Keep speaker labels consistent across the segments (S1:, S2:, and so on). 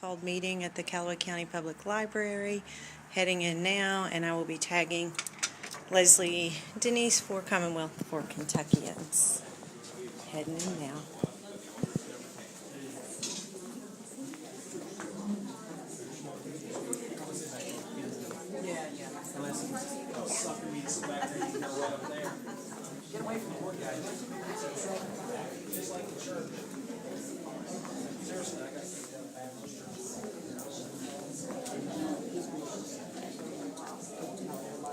S1: called meeting at the Calloway County Public Library. Heading in now, and I will be tagging Leslie Denise for Commonwealth for Kentuckians. Heading in now.
S2: Get away from the poor guy. Just like the church. Seriously, I got kicked out of Baptist church.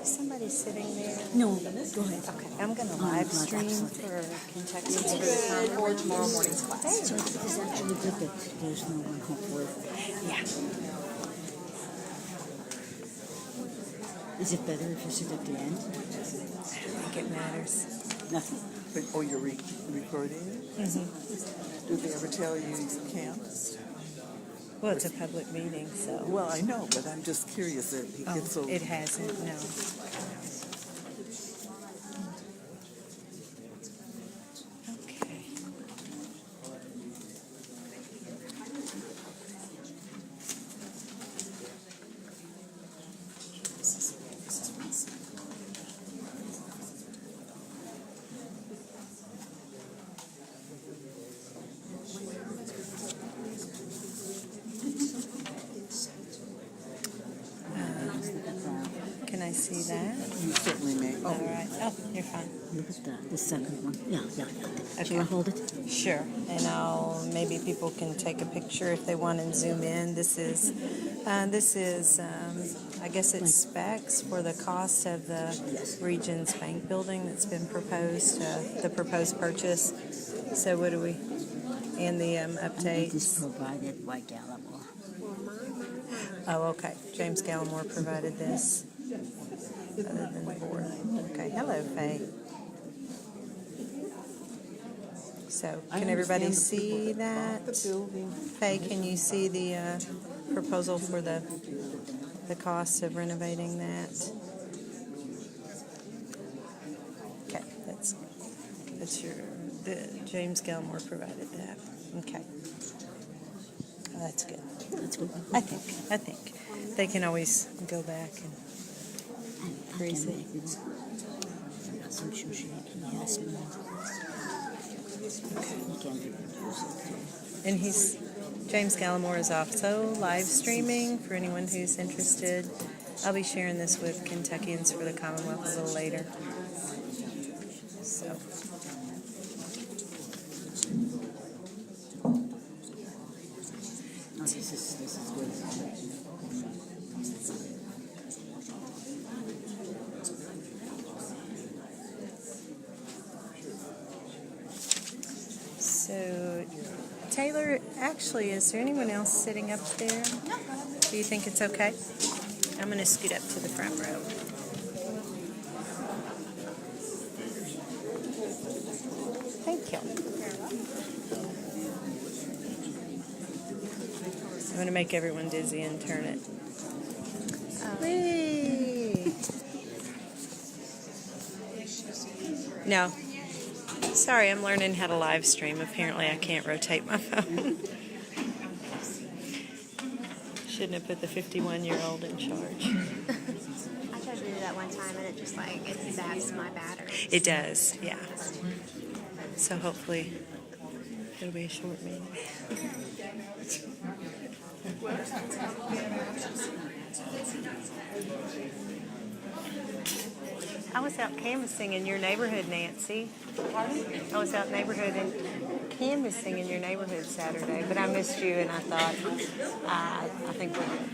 S1: Is somebody sitting there?
S3: No, go ahead.
S1: Okay, I'm going to live stream for Kentuckians for the Commonwealth.
S2: Or tomorrow morning's class.
S3: So it's actually good that there's no one hopefully.
S1: Yeah.
S3: Is it better if you sit at the end?
S1: I don't think it matters.
S3: Nothing.
S4: But, oh, you're recording it?
S1: Mm-hmm.
S4: Do they ever tell you you can't?
S1: Well, it's a public meeting, so.
S4: Well, I know, but I'm just curious that it gets so...
S1: It hasn't, no. Okay. Can I see that?
S4: You certainly may.
S1: All right. Oh, you're fine.
S3: Look at the second one. Yeah.
S1: Okay.
S3: Shall I hold it?
S1: Sure. And maybe people can take a picture if they want and zoom in. This is I guess it's specs for the cost of the Regions Bank building that's been proposed, the proposed purchase. So what do we, and the updates?
S3: This provided by Calloway.
S1: Oh, okay. James Gallimore provided this, other than the board. Okay. Hello, Faye. So, can everybody see that? Faye, can you see the proposal for the cost of renovating that? Okay, that's James Gallimore provided that. Okay. Oh, that's good.
S3: That's good.
S1: I think they can always go back and freeze it.
S3: I'm sure she has me. He can reproduce it.
S1: And James Gallimore is also live streaming for anyone who's interested. I'll be sharing this with Kentuckians for the Commonwealth a little later. So.
S3: Oh, this is good.
S1: So, Taylor, actually, is there anyone else sitting up there? Do you think it's okay? I'm going to scoot up to the front row. Thank you. I'm going to make everyone dizzy and turn it. Whee! No. Sorry, I'm learning how to live stream. Apparently, I can't rotate my phone. Shouldn't have put the 51-year-old in charge.
S5: I tried to do that one time, and it just it zaps my battery.
S1: It does, yeah. So hopefully, it'll be a short meeting. I was out canvassing in your neighborhood, Nancy. Pardon? I was out canvassing in your neighborhood Saturday, but I missed you, and I thought, I think we're good.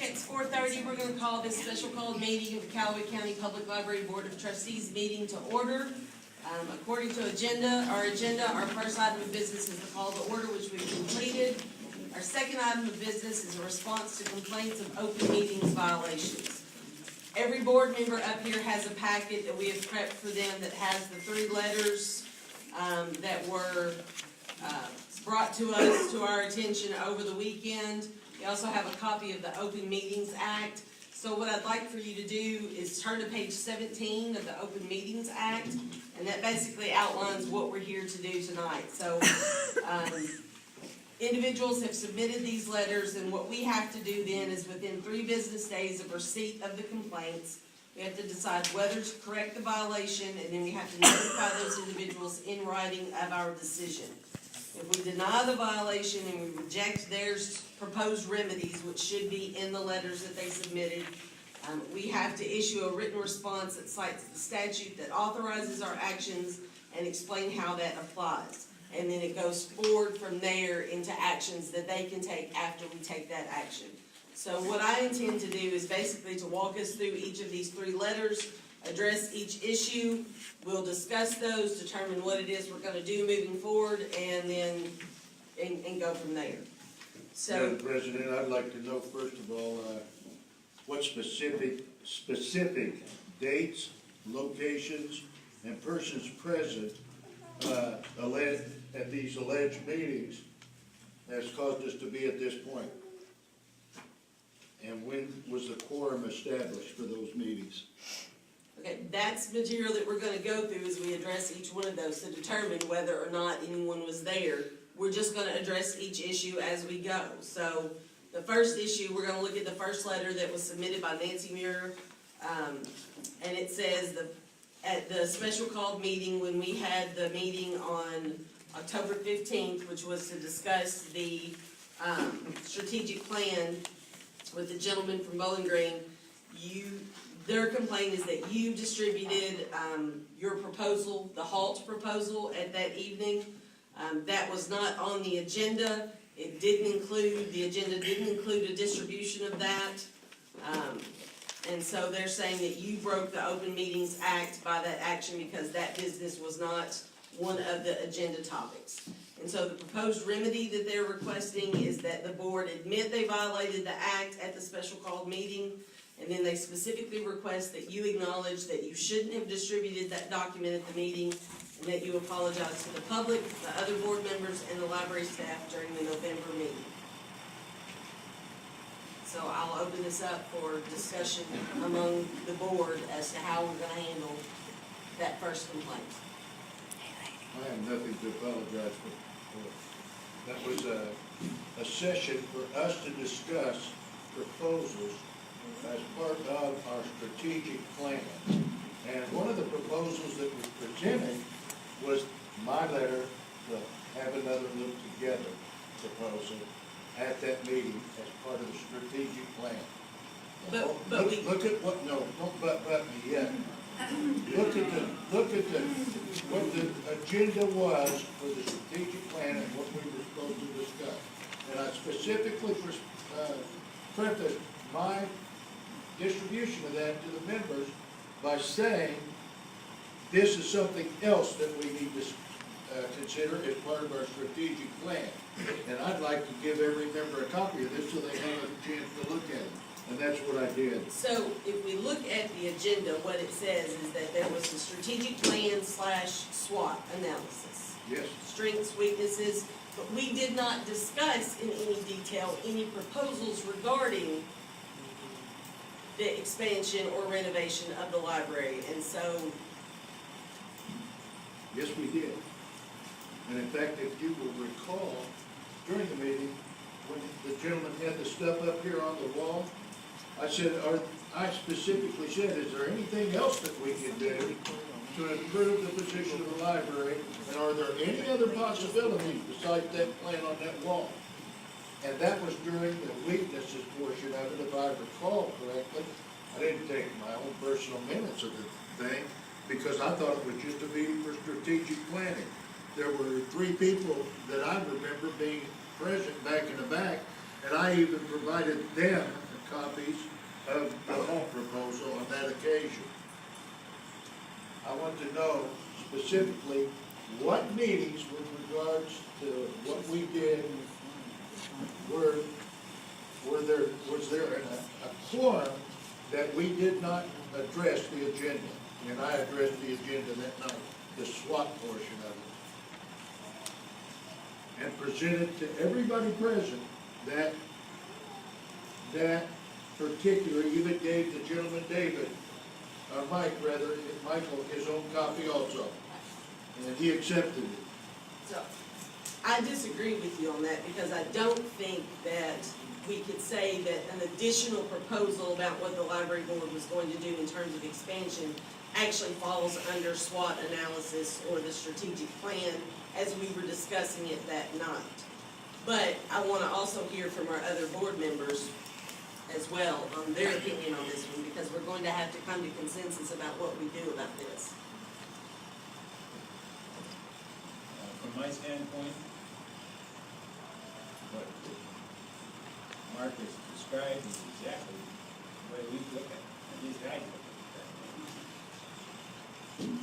S6: It's 4:30. We're going to call this special called meeting of the Calloway County Public Library Board of Trustees meeting to order. According to our first item of business is the call to order, which we've completed. Our second item of business is a response to complaints of open meetings violations. Every board member up here has a packet that we have prepped for them that has the 3 letters that were brought to us, to our attention over the weekend. We also have a copy of the Open Meetings Act. So what I'd like for you to do is turn to page 17 of the Open Meetings Act, and that basically outlines what we're here to do tonight. So, individuals have submitted these letters, and what we have to do then is within 3 business days of receipt of the complaints, we have to decide whether to correct the violation, and then we have to notify those individuals in writing of our decision. If we deny the violation and we reject their proposed remedies, which should be in the letters that they submitted, we have to issue a written response that cites the statute that authorizes our actions and explain how that applies. And then it goes forward from there into actions that they can take after we take that action. So what I intend to do is basically to walk us through each of these 3 letters, address each issue, we'll discuss those, determine what it is we're gonna do moving forward, and then, and go from there. So,
S2: Madam President, I'd like to know, first of all, what specific dates, locations, and persons present, at these alleged meetings has caused us to be at this point? And when was the quorum established for those meetings?
S6: okay, that's material that we're gonna go through as we address each one of those to determine whether or not anyone was there. We're just gonna address each issue as we go. So, the first issue, we're gonna look at the first letter that was submitted by Nancy Muir. And it says at the special called meeting, when we had the meeting on October 15th, which was to discuss the, strategic plan with the gentleman from Bowling Green, their complaint is that you distributed, your proposal, the halt proposal at that evening. That was not on the agenda. It didn't include, the agenda didn't include a distribution of that. And so they're saying that you broke the Open Meetings Act by that action because that business was not one of the agenda topics. And so the proposed remedy that they're requesting is that the board admit they violated the act at the special called meeting, and then they specifically request that you acknowledge that you shouldn't have distributed that document at the meeting, and that you apologize to the public, the other board members, and the library staff during the November meeting. So I'll open this up for discussion among the board as to how we're gonna handle that first complaint.
S2: I have nothing to apologize for. That was a session for us to discuss proposals as part of our strategic plan. And one of the proposals that was presented was my letter, the Have Another Look Together proposal at that meeting as part of the strategic plan. Look at what, no, don't but me yet. Look at what the agenda was for the strategic plan and what we were supposed to discuss. And I specifically prefaced my distribution of that to the members by saying, this is something else that we need to consider as part of our strategic plan. And I'd like to give every member a copy of this so they have a chance to look at it. And that's what I did.
S6: So if we look at the agenda, what it says is that there was a strategic plan / SWOT analysis.
S2: Yes.
S6: Strengths, weaknesses, but we did not discuss in any detail any proposals regarding the expansion or renovation of the library. And so,
S2: Yes, we did. And in fact, if you will recall, during the meeting, when the gentleman had the stuff up here on the wall, I specifically said, is there anything else that we can do to improve the position of the library? And are there any other possibilities besides that plan on that wall? And that was during the weaknesses portion of it, if I recall correctly. I didn't take my own personal minutes of the thing, because I thought it was just a meeting for strategic planning. There were 3 people that I remember being present back in the back, and I even provided them copies of the home proposal on that occasion. I want to know specifically what meetings with regards to what we did was there a quorum that we did not address the agenda, and I addressed the agenda that night, the SWOT portion of it, and presented to everybody present that particular even gave the gentleman Michael, his own copy also. And he accepted it.
S6: So, I disagree with you on that because I don't think that we could say that an additional proposal about what the library board was going to do in terms of expansion actually falls under SWOT analysis or the strategic plan as we were discussing it that night. But I want to also hear from our other board members as well on their opinion on this one, because we're going to have to come to consensus about what we do about this.
S7: From my standpoint, what Mark has described is exactly the way we look at it, at least I look at it.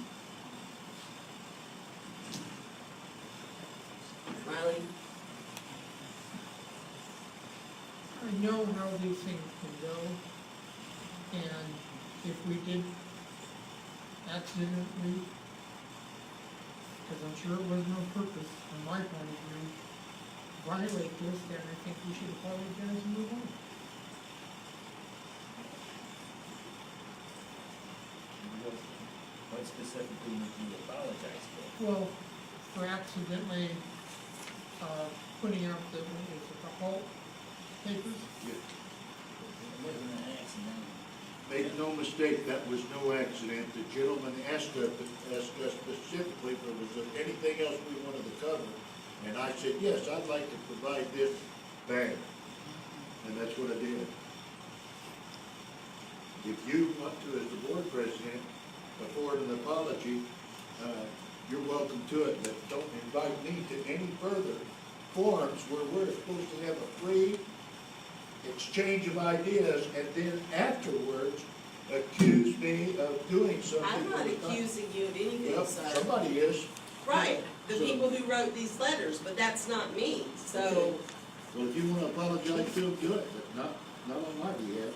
S6: Riley?
S3: I know how these things can go, and if we did accidentally, because I'm sure it was no purpose from my point of view, violate this, then I think we should apologize and move on.
S7: What specifically would you apologize for?
S3: Well, for accidentally, putting out the halt papers.
S7: It wasn't an accident.
S2: Make no mistake, that was no accident. The gentleman asked us specifically if there was anything else we wanted to cover. And I said, yes, I'd like to provide this bag. And that's what I did. If you want to, as the board president, afford an apology, you're welcome to it, but don't invite me to any further forums where we're supposed to have a free exchange of ideas and then afterwards accuse me of doing something.
S6: I'm not
S2: that was
S6: accusing you of anything,
S2: Well,
S6: sir.
S2: somebody is.
S6: Right, the
S2: So-
S6: people who wrote these letters, but that's not me, so.
S2: Okay. Well, if you want to apologize to them, do it, but not on my behalf.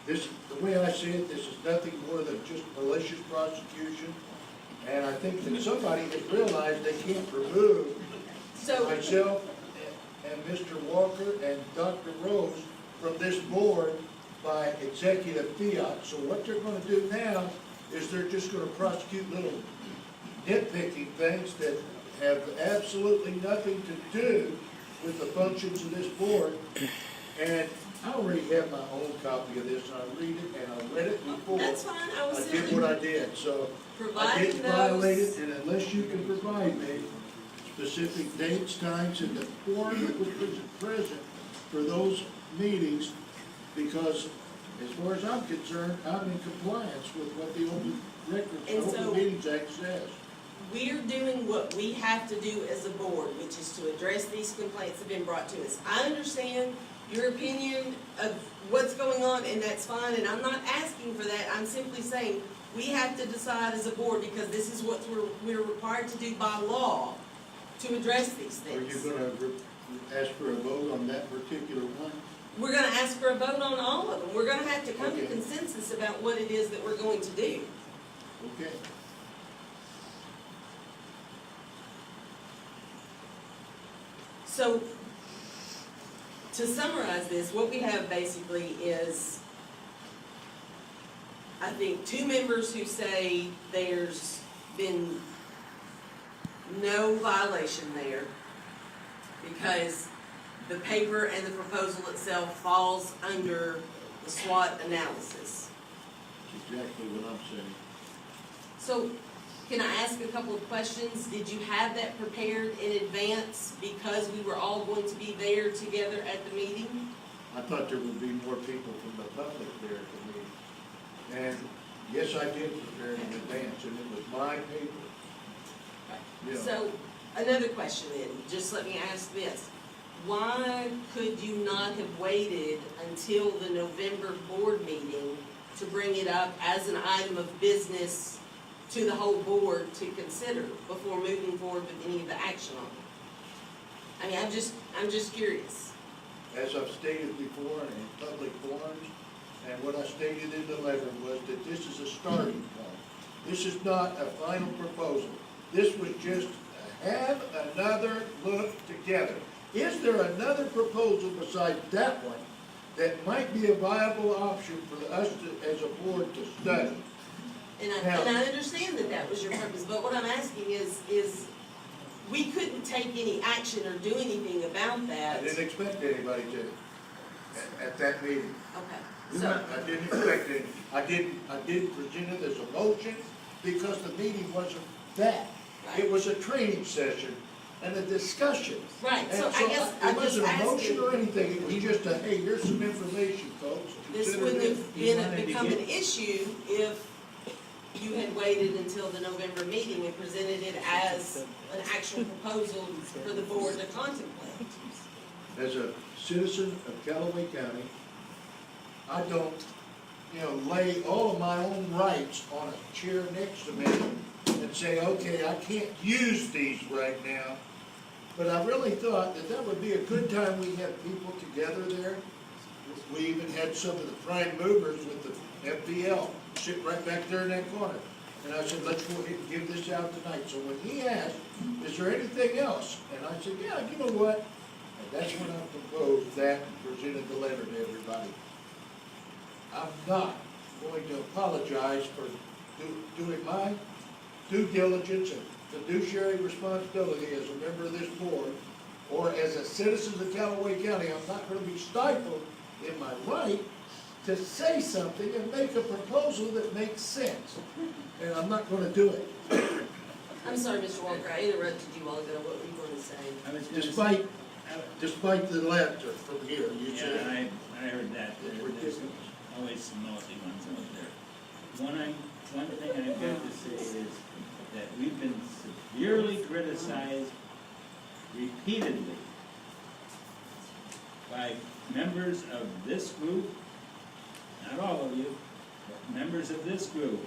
S2: This, the way I see it, this is nothing more than just malicious prosecution. And I think that somebody has realized they can't remove
S6: So,
S2: myself and Mr. Walker and Dr. Rose from this board by executive fiat. So what they're gonna do now is they're just gonna prosecute little nitpicking things that have absolutely nothing to do with the functions of this board. And I already have my own copy of this, and I read it, and I read it before.
S6: that's fine, I was
S2: I did
S6: simply
S2: what I did, so I
S6: providing
S2: didn't violate
S6: those.
S2: it, and unless you can provide me specific dates, times, and the forum that was present for those meetings, because as far as I'm concerned, I'm in compliance with what the Open Records,
S6: And so-
S2: Open Meetings Act says.
S6: We're doing what we have to do as a board, which is to address these complaints that have been brought to us. I understand your opinion of what's going on, and that's fine, and I'm not asking for that. I'm simply saying, we have to decide as a board, because this is what we're required to do by law, to address these
S2: Are you
S6: things.
S2: gonna ask for a vote on that particular one?
S6: We're gonna ask for a vote on all of them. We're gonna have to come to
S2: Okay.
S6: consensus about what it is that we're going to do.
S2: Okay.
S6: So, to summarize this, what we have basically is, I think, two members who say there's been no violation there because the paper and the proposal itself falls under the SWOT analysis.
S2: That's exactly what I'm saying.
S6: So, can I ask a couple of questions? Did you have that prepared in advance because we were all going to be there together at the meeting?
S2: I thought there would be more people from the public there at the meeting. And yes, I did prepare it in advance, and it was my paper. Yeah.
S6: So, another question then, just let me ask this. Why could you not have waited until the November board meeting to bring it up as an item of business to the whole board to consider before moving forward with any of the action on it? I mean, I'm just curious.
S2: As I've stated before in public forums, and what I stated in the letter was that this is a starting point. This is not a final proposal. This was just have another look together. Is there another proposal besides that one that might be a viable option for us to, as a board, to study.
S6: And
S2: Now-
S6: I understand that that was your purpose, but what I'm asking is, we couldn't take any action or do anything about
S2: I
S6: that.
S2: didn't expect anybody to, at that meeting.
S6: Okay, so,
S2: I didn't expect it. I didn't present it as a motion because the meeting wasn't that. It was a training session and a discussion.
S6: right, so
S2: And
S6: I guess I'm
S2: it
S6: just
S2: wasn't a motion
S6: asking,
S2: or anything, it was just a, hey, here's some information, folks.
S6: this
S2: Consider
S6: wouldn't
S2: this.
S6: have become an issue if you had waited until the November meeting and presented it as an actual proposal for the board to contemplate.
S2: As a citizen of Calloway County, I don't, lay all of my own rights on a chair next to me and say, okay, I can't use these right now. But I really thought that that would be a good time. We had people together there. We even had some of the prime movers with the FPL sit right back there in that corner. And I said, let's go ahead and give this out tonight. So when he asked, is there anything else? And I said, yeah, you know what? And that's when I proposed that and presented the letter to everybody. I'm not going to apologize for doing my due diligence and fiduciary responsibility as a member of this board, or as a citizen of Calloway County. I'm not going to be stifled in my right to say something and make a proposal that makes sense. And I'm not going to do it.
S6: I'm sorry, Mr. Walker, I interrupted you all ago, what were you going to say?
S7: I was gonna
S2: Despite,
S7: say-
S2: despite the letter from here, you
S7: Yeah,
S2: said.
S7: I heard that. There's always some nosy ones out there. One thing I've got to say is that we've been severely criticized repeatedly by members of this group, not all of you, but members of this group,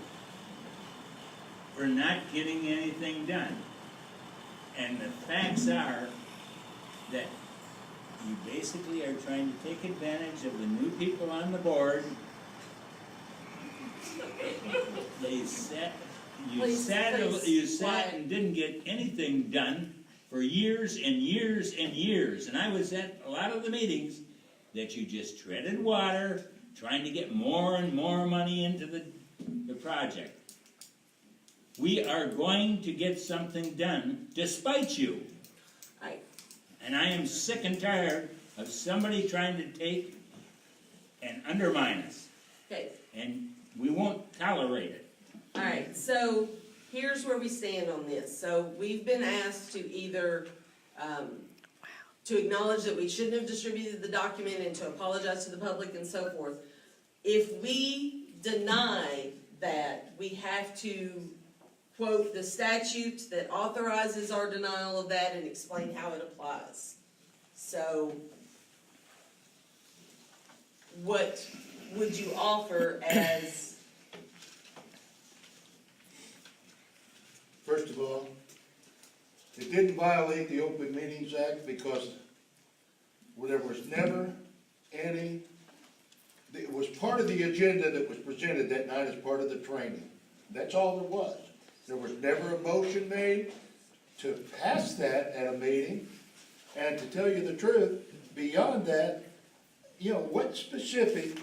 S7: for not getting anything done. And the facts are that you basically are trying to take advantage of the new people on the board. You
S6: Please,
S7: sat and didn't get anything done for years and years and years. And I was at a lot of the meetings that you just treaded water, trying to get more and more money into the project. We are going to get something done despite you.
S6: Right.
S7: And I am sick and tired of somebody trying to take and undermine us.
S6: Okay,
S7: And we won't tolerate it.
S6: all right, so here's where we stand on this. So we've been asked to either, to acknowledge that we shouldn't have distributed the document and to apologize to the public and so forth. If we deny that, we have to quote the statute that authorizes our denial of that and explain how it applies. So, what would you offer as,
S2: First of all, it didn't violate the Open Meetings Act because there was never any, it was part of the agenda that was presented that night as part of the training. That's all there was. There was never a motion made to pass that at a meeting. And to tell you the truth, beyond that, what specific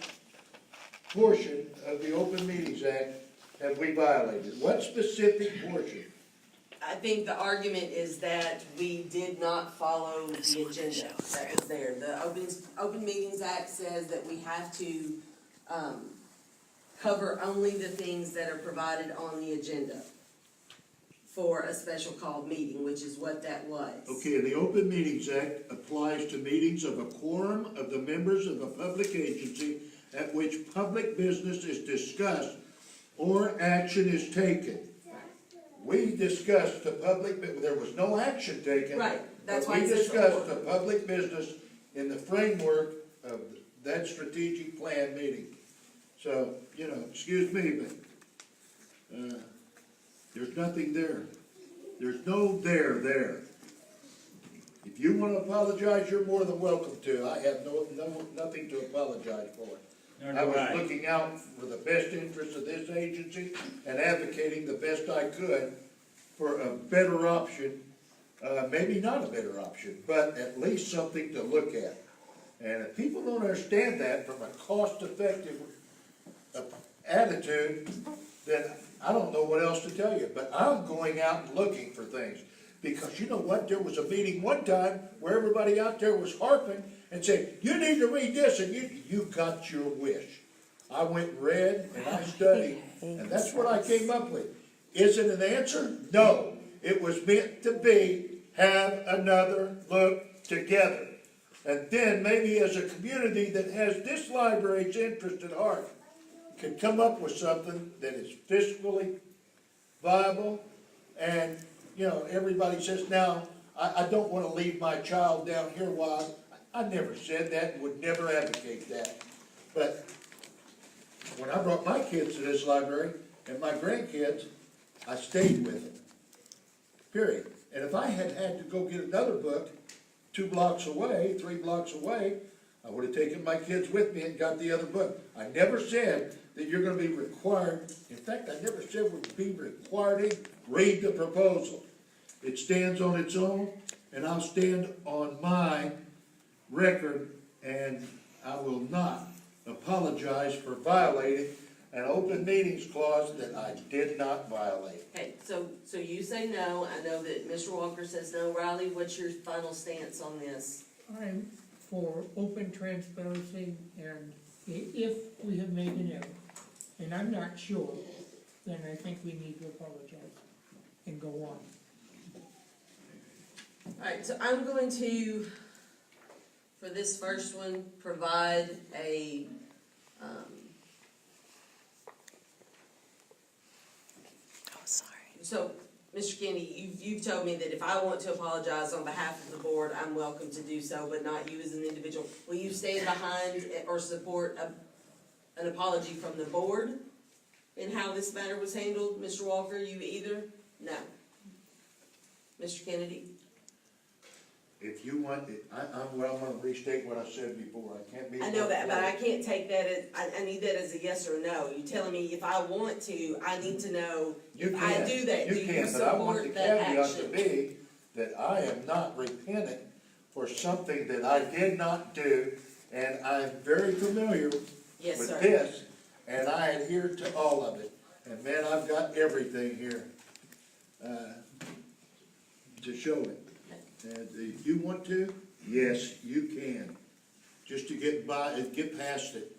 S2: portion of the Open Meetings Act have we violated? What specific portion?
S6: I think the argument is that we did not follow the agenda that was there. The Open Meetings Act says that we have to, cover only the things that are provided on the agenda for a special called meeting, which is what that was.
S2: Okay, and the Open Meetings Act applies to meetings of a quorum of the members of a public agency at which public business is discussed or action is taken. We discussed the public, but there was no action taken.
S6: Right, that's
S2: but
S6: why
S2: we
S6: it says
S2: discussed
S6: or.
S2: the public business in the framework of that strategic plan meeting. So, excuse me, but, there's nothing there. There's no there. If you want to apologize, you're more than welcome to. I have nothing to apologize for.
S7: Nor
S2: I
S7: do
S2: was
S7: I.
S2: looking out for the best interests of this agency and advocating the best I could for a better option, maybe not a better option, but at least something to look at. And if people don't understand that from a cost-effective attitude, then I don't know what else to tell you. But I'm going out and looking for things. Because you know what? There was a meeting one time where everybody out there was harping and said, you need to read this, and you got your wish. I went and read and I studied, and that's what I came up with. Is it an answer? No. It was meant to be, have another look together. And then maybe as a community that has this library's interest at heart, can come up with something that is fiscally viable. And, you know, everybody says, now, I don't want to leave my child down here while, I never said that and would never advocate that. But when I brought my kids to this library and my grandkids, I stayed with them, period. And if I had had to go get another book 2 blocks away, 3 blocks away, I would have taken my kids with me and got the other book. I never said that you're gonna be required, in fact, I never said we'd be required to read the proposal. It stands on its own, and I'll stand on my record, and I will not apologize for violating an open meetings clause that I did not violate.
S6: Okay, so you say no, I know that Mr. Walker says no. Riley, what's your final stance on this?
S3: I'm for open transparency, and if we have made an error, and I'm not sure, then I think we need to apologize and go on.
S6: Alright, so I'm going to, for this first one, provide a,
S1: Oh, sorry.
S6: so, Mr. Kennedy, you've told me that if I want to apologize on behalf of the board, I'm welcome to do so, but not you as an individual. Will you stand behind or support an apology from the board in how this matter was handled? Mr. Walker, you either? No. Mr. Kennedy?
S2: If you want, I'm gonna restate what I said before, I can't be.
S6: I know that, but I can't take that as, I need that as a yes or no. You're telling me if I want to, I need to know
S2: You
S6: if I
S2: can,
S6: do that, do
S2: you
S6: you
S2: can, but I want the
S6: support that
S2: caveat to
S6: action?
S2: be that I am not repentant for something that I did not do, and I'm very familiar
S6: Yes,
S2: with
S6: sir.
S2: this, and I adhere to all of it. And man, I've got everything here, to show it. And if you want to, yes, you can, just to get by, get past it.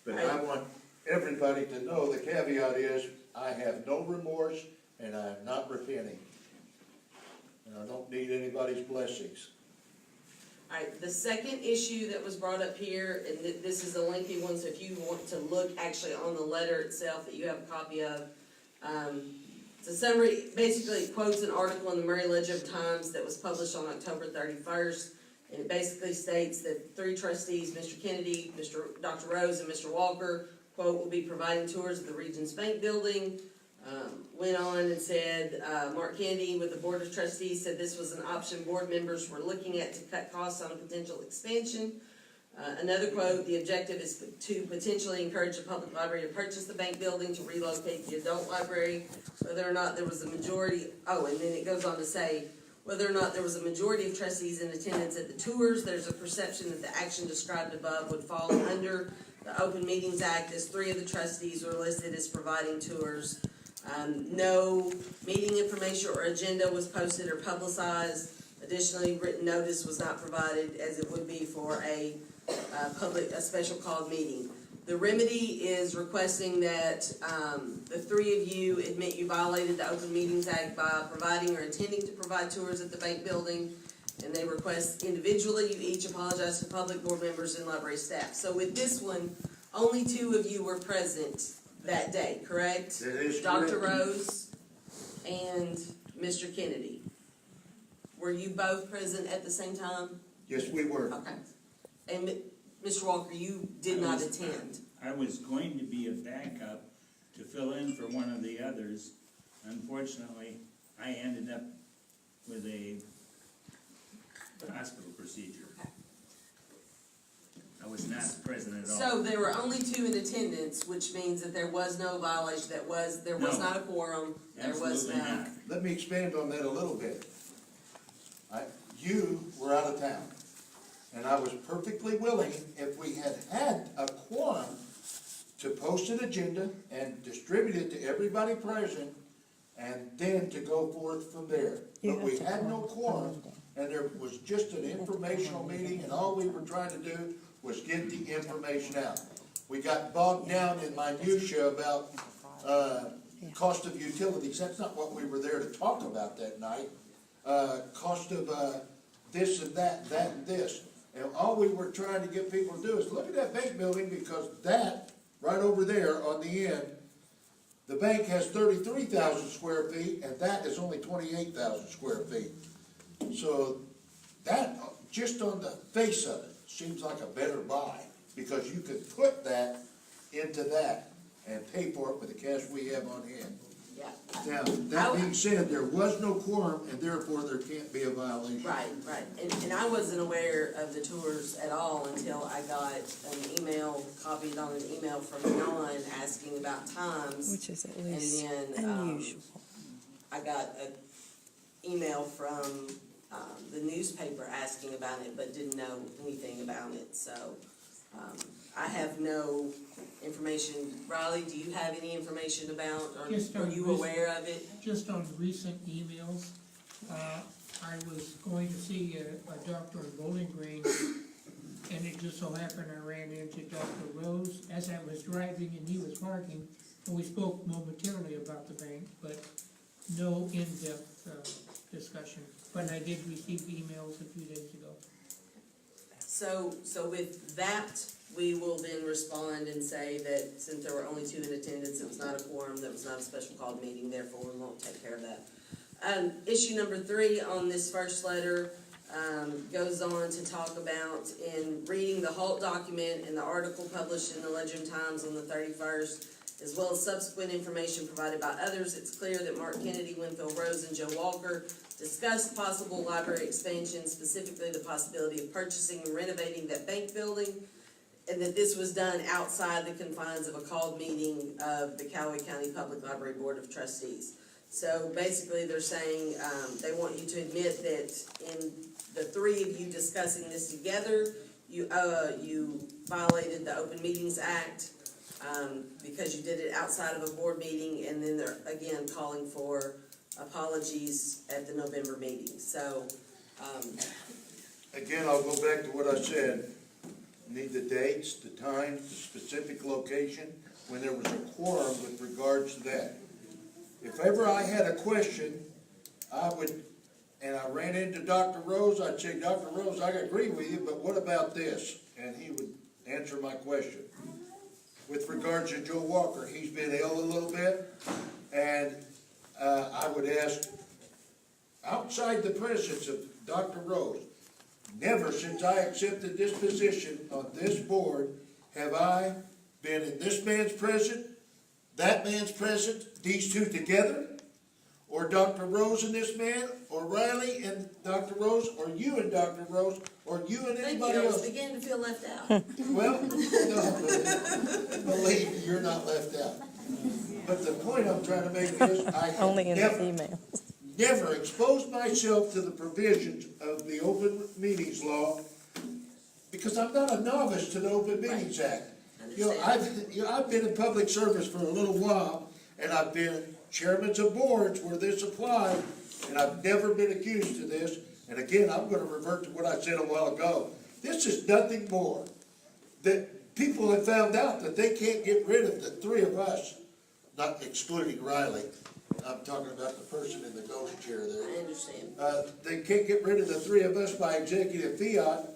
S2: But I want everybody to know the caveat is, I have no remorse, and I am not repenting. And I don't need anybody's blessings.
S6: Alright, the second issue that was brought up here, and this is a lengthy one, so if you want to look actually on the letter itself that you have a copy of, it's a summary, basically it quotes an article in the Murray Times that was published on October 31st, and it basically states that 3 trustees, Mr. Kennedy, Dr. Rose, and Mr. Walker, quote, will be providing tours of the Regions Bank building. Went on and said, Mark Kennedy with the Board of Trustees said this was an option board members were looking at to cut costs on a potential expansion. Another quote, the objective is to potentially encourage the public library to purchase the bank building to relocate the adult library, whether or not there was a majority, and then it goes on to say, whether or not there was a majority of trustees in attendance at the tours, there's a perception that the action described above would fall under the Open Meetings Act, as 3 of the trustees were listed as providing tours. No meeting information or agenda was posted or publicized. Additionally, written notice was not provided as it would be for a special called meeting. The remedy is requesting that the 3 of you admit you violated the Open Meetings Act by providing or intending to provide tours at the bank building, and they request individually you each apologize to public board members and library staff. So with this one, only 2 of you were present that day, correct?
S2: That is
S6: Dr.
S2: correct.
S6: Rose and Mr. Kennedy. Were you both present at the same time?
S2: Yes, we were.
S6: Okay. And Mr. Walker, you did not attend.
S7: I was going to be a backup to fill in for one of the others. Unfortunately, I ended up with a hospital procedure. I was not present at all.
S6: So there were only 2 in attendance, which means that there was no violation, there was
S7: No.
S6: not a quorum, there was
S7: Absolutely
S6: no.
S7: not.
S2: Let me expand on that a little bit. You were out of town. And I was perfectly willing, if we had had a quorum, to post an agenda and distribute it to everybody present, and then to go forth from there. But we had no quorum, and there was just an informational meeting, and all we were trying to do was get the information out. We got bogged down in minutia about, cost of utilities. That's not what we were there to talk about that night. Cost of, this and that and this. And all we were trying to get people to do is look at that bank building, because that, right over there on the end, the bank has 33,000 square feet, and that is only 28,000 square feet. So that, just on the face of it, seems like a better buy, because you could put that into that and pay for it with the cash we have on hand.
S6: Yeah.
S2: Now, that being said, there was no quorum, and therefore there can't be a violation.
S6: Right. And I wasn't aware of the tours at all until I got an email, copied on an email from Don asking about times.
S1: Which is at least
S6: And then,
S1: unusual.
S6: I got an email from, the newspaper asking about it, but didn't know anything about it, so, I have no information. Riley, do you have any information about, or
S3: Just
S6: are
S3: on
S6: you
S3: this-
S6: aware of it?
S3: Just on recent emails, I was going to see a doctor in Bowling Green, and it just so happened I ran into Dr. Rose as I was driving and he was parking, and we spoke momentarily about the bank, but no in-depth discussion. But I did receive emails a few days ago.
S6: So with that, we will then respond and say that since there were only 2 in attendance, it was not a quorum, that was not a special called meeting, therefore we won't take care of that. Issue number 3 on this first letter, goes on to talk about, in reading the Halt document and the article published in the Ledger Times on the 31st, as well as subsequent information provided by others, it's clear that Mark Kennedy, Winfield Rose, and Joe Walker discussed possible library expansion, specifically the possibility of purchasing and renovating that bank building, and that this was done outside the confines of a called meeting of the Calloway County Public Library Board of Trustees. So basically, they're saying, they want you to admit that in the 3 of you discussing this together, you violated the Open Meetings Act, because you did it outside of a board meeting, and then they're again calling for apologies at the November meeting. So,
S2: Again, I'll go back to what I said. Need the dates, the times, the specific location, when there was a quorum with regards to that. If ever I had a question, I would, and I ran into Dr. Rose, I'd say, Dr. Rose, I agree with you, but what about this? And he would answer my question. With regards to Joe Walker, he's been ill a little bit, and I would ask, outside the presence of Dr. Rose, never since I accepted this position on this board have I been in this man's presence, that man's presence, these two together, or Dr. Rose and this man, or Riley and Dr. Rose, or you and Dr. Rose, or you and
S6: thank you,
S2: anybody
S6: I was
S2: else.
S6: beginning to feel left out.
S2: Well, no, believe me, you're not left out. But the point I'm trying to make is, I have
S1: Only in the
S2: never,
S1: email.
S2: never exposed myself to the provisions of the Open Meetings Law, because I'm not a novice to the Open Meetings Act. I've been in public service for a little while, and I've been chairmen of boards where this applied, and I've never been accused of this. And again, I'm gonna revert to what I said a while ago. This is nothing more that people have found out that they can't get rid of the 3 of us, not excluding Riley. I'm talking about the person in the ghost chair there.
S6: I understand.
S2: They can't get rid of the 3 of us by executive fiat.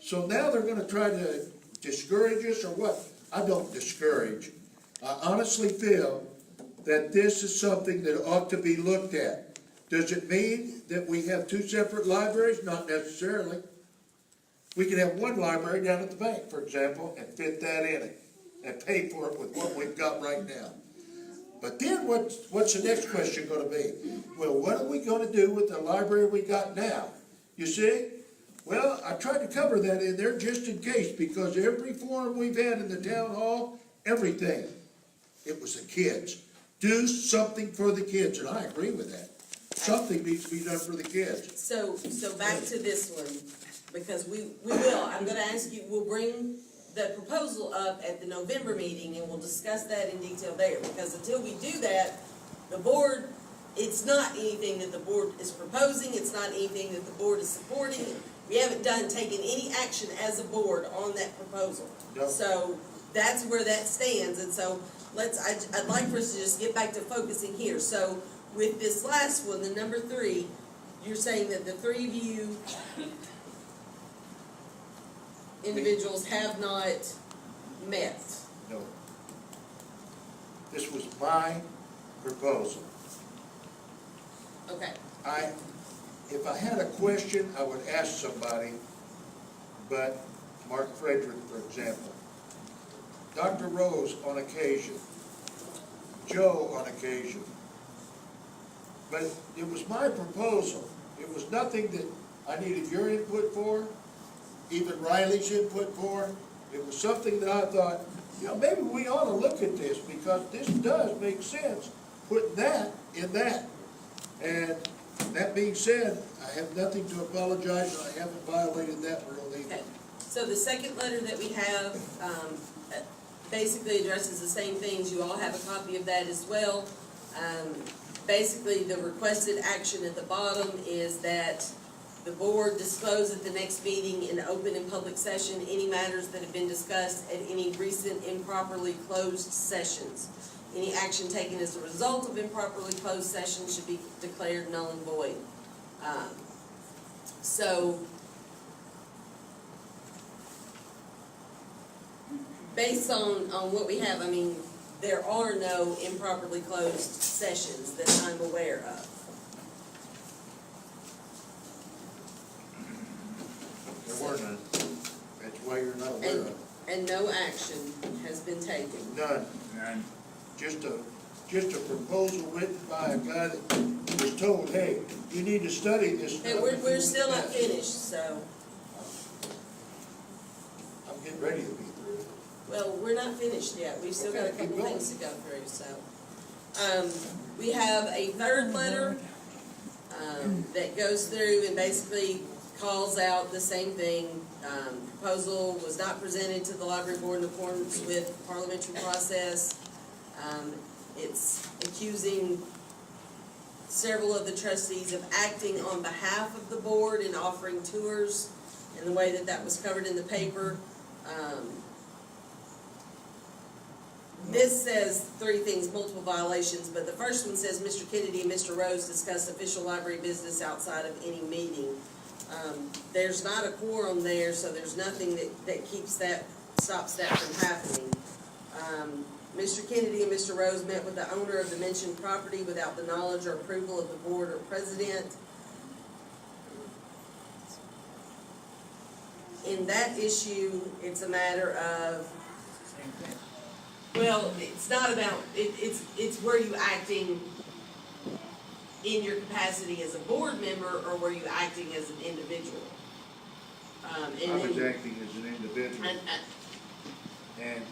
S2: So now they're gonna try to discourage us, or what? I don't discourage. I honestly feel that this is something that ought to be looked at. Does it mean that we have 2 separate libraries? Not necessarily. We can have 1 library down at the bank, for example, and fit that in it, and pay for it with what we've got right now. But then what's the next question gonna be? Well, what are we gonna do with the library we got now? You see? Well, I tried to cover that in there just in case, because every forum we've had in the town hall, everything, it was the kids. Do something for the kids, and I agree with that. Something needs to be done for the kids.
S6: So back to this one. because we will, I'm gonna ask you, we'll bring the proposal up at the November meeting and we'll discuss that in detail there, because until we do that, the board, it's not anything that the board is proposing, it's not anything that the board is supporting. We haven't taken any action as a board on that proposal.
S2: No.
S6: So that's where that stands, and so I'd like for us to just get back to focusing here. So with this last one, the number 3, you're saying that the 3 of you individuals have not met.
S2: No. This was my proposal.
S6: Okay,
S2: If I had a question, I would ask somebody, but Mark Frederick, for example, Dr. Rose on occasion, Joe on occasion. But it was my proposal. It was nothing that I needed your input for, even Riley's input for. It was something that I thought, maybe we ought to look at this, because this does make sense, putting that in that. And that being said, I have nothing to apologize, and I haven't violated that rule either.
S6: okay. So the second letter that we have, basically addresses the same things. You all have a copy of that as well. Basically, the requested action at the bottom is that the board disclose at the next meeting in open and public session any matters that have been discussed at any recent improperly closed sessions. Any action taken as a result of improperly closed sessions should be declared null and void. So, based on what we have, I mean, there are no improperly closed sessions that I'm aware of.
S2: There were none. That's why you're not aware of it.
S6: And no action has been taken.
S2: None.
S7: None.
S2: Just a proposal written by a guy that was told, hey, you need to study this stuff.
S6: And we're
S2: before
S6: still
S2: you
S6: not
S2: pass."
S6: finished, so,
S2: I'm getting ready to be through.
S6: well, we're not finished yet. We've still got a
S2: Okay, keep
S6: couple
S2: going.
S6: things to go through, so. We have a third letter, that goes through and basically calls out the same thing. Proposal was not presented to the library board in accordance with parliamentary process. It's accusing several of the trustees of acting on behalf of the board and offering tours in the way that that was covered in the paper. This says 3 things, multiple violations, but the first one says Mr. Kennedy and Mr. Rose discussed official library business outside of any meeting. There's not a quorum there, so there's nothing that stops that from happening. Mr. Kennedy and Mr. Rose met with the owner of the mentioned property without the knowledge or approval of the board or president. In that issue, it's a matter of, well, it's not about, it's were you acting in your capacity as a board member, or were you acting as an individual?
S2: I was acting as an individual, and,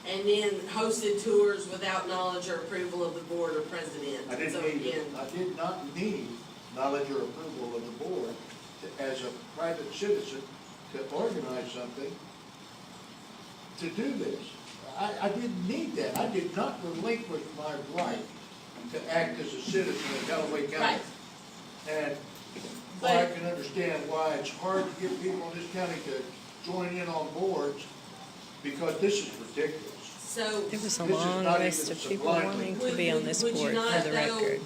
S6: And then hosted tours without knowledge or approval of the board or president.
S2: I did not need knowledge or approval of the board as a private citizen to organize something to do this. I didn't need that. I did not relinquish my right to act as a citizen of Calloway County.
S6: Right.
S2: And I can understand why it's hard to get people in this county to join in on boards, because this is ridiculous.
S6: So,
S1: There was a
S2: This is
S1: long
S2: not
S1: list
S2: even
S1: of people
S2: sublimely-
S1: wanting to be on this
S6: Would you
S1: board,
S6: not
S1: for the
S6: know-
S1: record.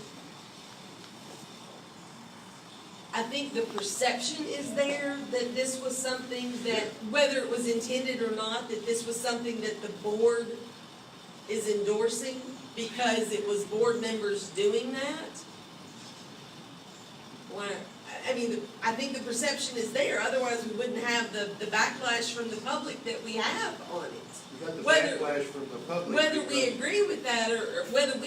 S6: I think the perception is there that this was something that, whether it was intended or not, that this was something that the board is endorsing because it was board members doing that. I mean, I think the perception is there, otherwise we wouldn't have the backlash from the public that we have on it.
S2: We got the
S6: Whether-
S2: backlash from the public.
S6: Whether we
S2: because-
S6: agree with that or whether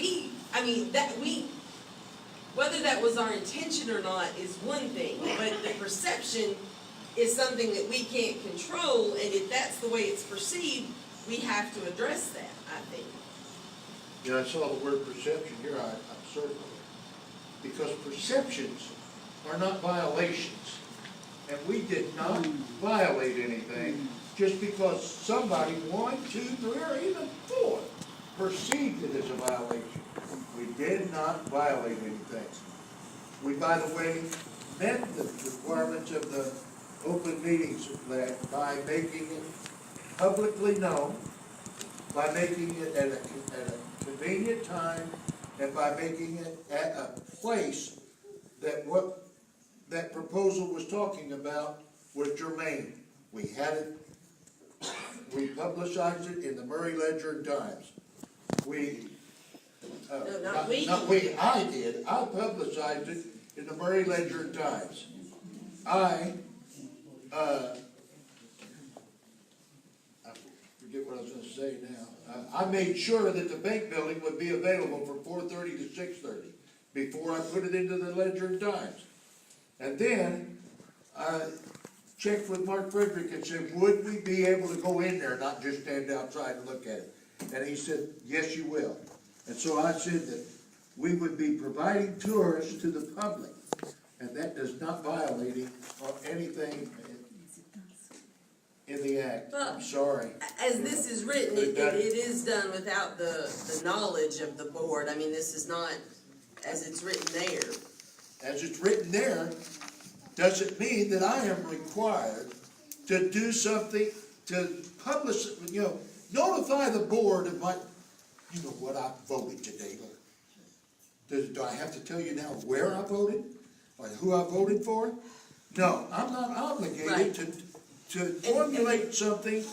S6: whether that was our intention or not is one thing, but the perception is something that we can't control, and if that's the way it's perceived, we have to address that, I think.
S2: Yeah, I saw the word perception here, I'm certain of it. Because perceptions are not violations. and we did not violate anything just because somebody, 1, 2, 3, or even 4, perceived it as a violation. We did not violate anything. We, by the way, met the requirements of the Open Meetings Act by making it publicly known, by making it at a convenient time, and by making it at a place that what that proposal was talking about was germane. We had it, we publicized it in the Murray Ledger and Times. I did. I publicized it in the Murray Ledger and Times. I forget what I was gonna say now. I made sure that the bank building would be available from 4:30 to 6:30 before I put it into the Ledger and Times. And then I checked with Mark Frederick and said, would we be able to go in there, not just stand outside and look at it? And he said, yes, you will. And so I said that we would be providing tours to the public, and that does not violate anything in the act. I'm sorry.
S6: As this is written, it is done without the knowledge of the board. I mean, this is not as it's written there.
S2: As it's written there, doesn't mean that I am required to do something, to publish, notify the board of what I voted today. Do I have to tell you now where I voted, or who I voted for? No, I'm not obligated to formulate something,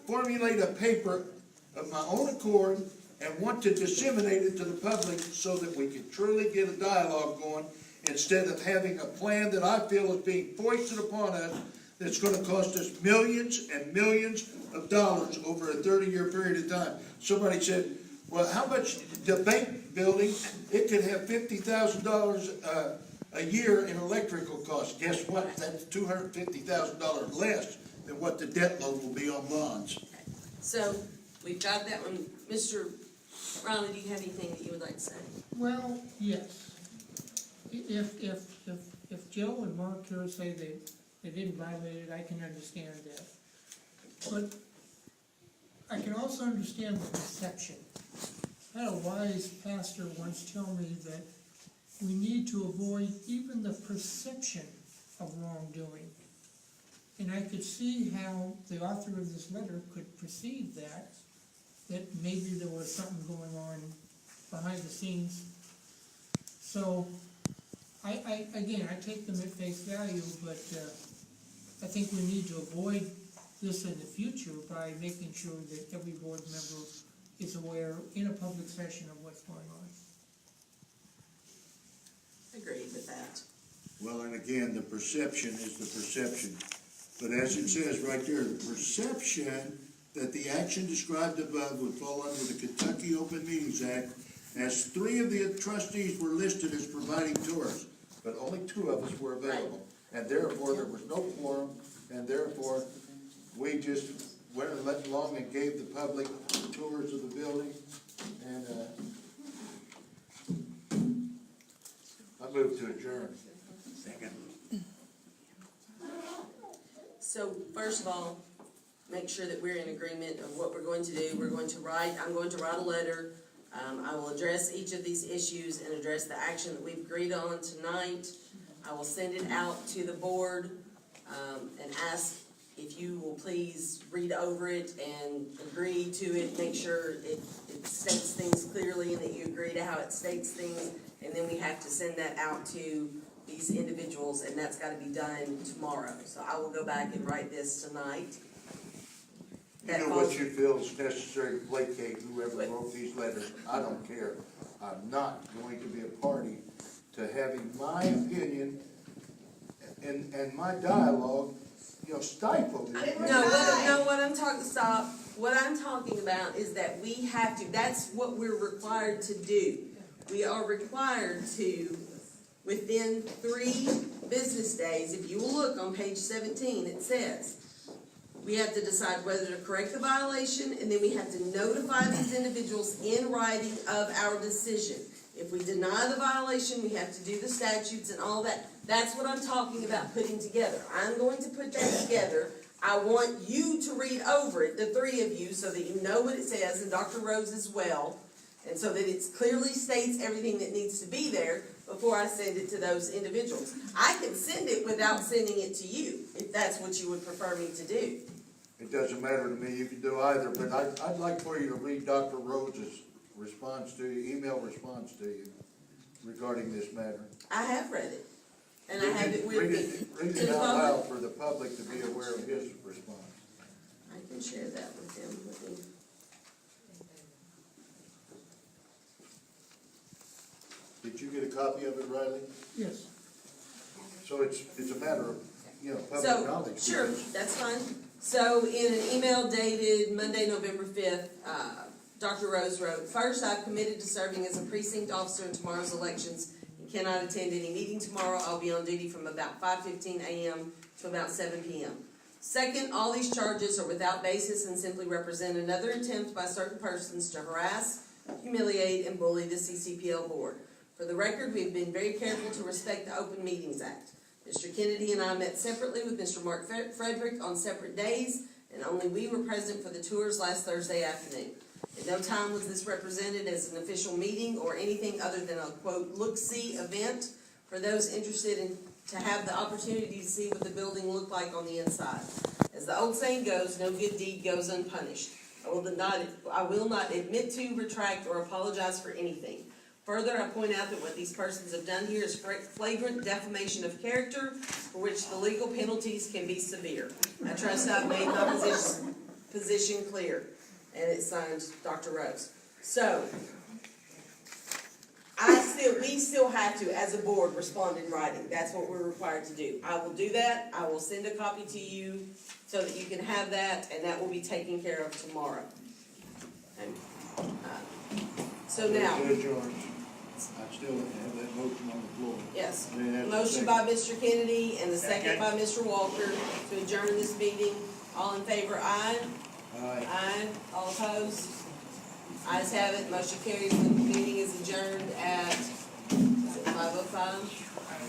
S2: formulate a paper of my own accord, and want to disseminate it to the public so that we can truly get a dialogue going, instead of having a plan that I feel is being foisted upon us that's going to cost us millions and millions of dollars over a 30-year period of time. Somebody said, well, how much the bank building, it could have $50,000 a year in electrical costs. Guess what? That's $250,000 less than what the debt load will be on bonds.
S6: So, we've got that one. Mr. Riley, do you have anything that you would like to say?
S3: Well, yes. If Joe and Mark here say they didn't violate it, I can understand that. But I can also understand the perception. I had a wise pastor once tell me that we need to avoid even the perception of wrongdoing. And I could see how the author of this letter could perceive that maybe there was something going on behind the scenes. So, I take them at face value, but I think we need to avoid this in the future by making sure that every board member is aware in a public session of what's going on.
S6: Agreed with that.
S2: Well, and again, the perception is the perception. But as it says right there, the perception that the action described above would fall under the Kentucky Open Meetings Act, as 3 of the trustees were listed as providing tours, but only 2 of us were available. And therefore, there was no quorum, and therefore, we just went along and gave the public tours of the building, and I move to adjourn. Second.
S6: So, first of all, make sure that we're in agreement of what we're going to do. I'm going to write a letter. I will address each of these issues and address the action that we've agreed on tonight. I will send it out to the board and ask if you will please read over it and agree to it, make sure it states things clearly and that you agree to how it states things, and then we have to send that out to these individuals, and that's got to be done tomorrow. So I will go back and write this tonight.
S2: You know what you feel is necessary to placate whoever wrote these letters. I don't care. I'm not going to be a party to having my opinion and my dialogue, stifled.
S6: What I'm talking about is that we have to, that's what we're required to do. We are required to, within 3 business days, if you will look on page 17, it says, we have to decide whether to correct the violation, and then we have to notify these individuals in writing of our decision. If we deny the violation, we have to do the statutes and all that. That's what I'm talking about putting together. I'm going to put that together. I want you to read over it, the three of you, so that you know what it says, and Dr. Rose as well, and so that it clearly states everything that needs to be there before I send it to those individuals. I can send it without sending it to you, if that's what you would prefer me to do.
S2: It doesn't matter to me, you can do either, but I'd like for you to read Dr. Rose's response to you, email response to you regarding this matter.
S6: I have read it, and I have it with
S2: Read
S6: me.
S2: Read
S6: To
S2: it
S6: the
S2: out
S6: public.
S2: loud for the public to be aware of his response.
S6: I can share that with them, with me.
S2: Did you get a copy of it, Riley?
S3: Yes.
S2: So it's a matter of, public
S6: So,
S2: knowledge.
S6: sure,
S2: because-
S6: that's fine. So, in an email dated Monday, November 5th, Dr. Rose wrote, "First, I've committed to serving as a precinct officer in tomorrow's elections and cannot attend any meeting tomorrow. I'll be on duty from about 5:15 a.m. to about 7 p.m. Second, all these charges are without basis and simply represent another attempt by certain persons to harass, humiliate, and bully the CCPL board. For the record, we've been very careful to respect the Open Meetings Act. Mr. Kennedy and I met separately with Mr. Mark Frederick on separate days, and only we were present for the tours last Thursday afternoon. At no time was this represented as an official meeting or anything other than a, quote, look-see event for those interested in to have the opportunity to see what the building looked like on the inside. As the old saying goes, no good deed goes unpunished. I will not admit to, retract, or apologize for anything. Further, I point out that what these persons have done here is flagrant defamation of character, for which the legal penalties can be severe. I trust I've made my position clear." And it's signed Dr. Rose. So, we still have to, as a board, respond in writing. That's what we're required to do. I will do that. I will send a copy to you so that you can have that, and that will be taken care of tomorrow. And, so now,
S2: Judge George, I still have that motion on the floor.
S6: yes,
S2: May I have a
S6: motion
S2: second?
S6: by Mr. Kennedy and the second by Mr. Walker to adjourn this meeting. All in favor, aye?
S2: Aye.
S6: Aye. All opposed? Ayes have it, motion carries. The meeting is adjourned at 5:05,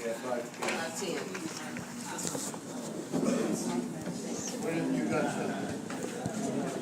S2: Yeah, 5:10.
S6: 5:10.
S2: When you got something?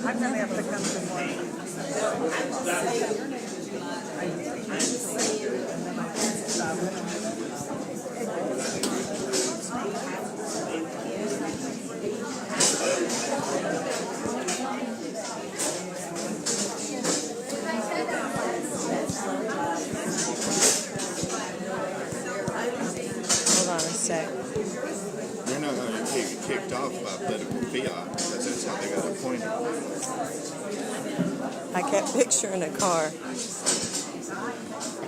S4: I'm gonna have to come tomorrow.
S1: Hold on a sec.
S8: They're not going to get kicked off by political fiat because that's how they got appointed.
S1: I kept picturing a car.
S8: I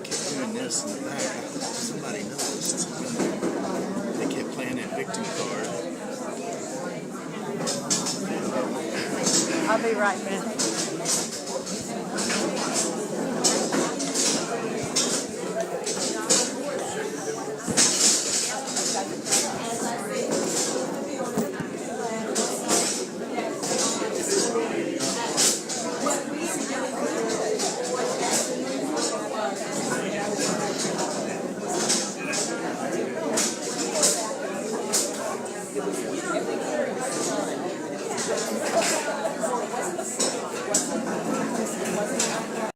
S8: kept doing this in the back. Somebody noticed. They kept playing that victim card.
S1: I'll be right back.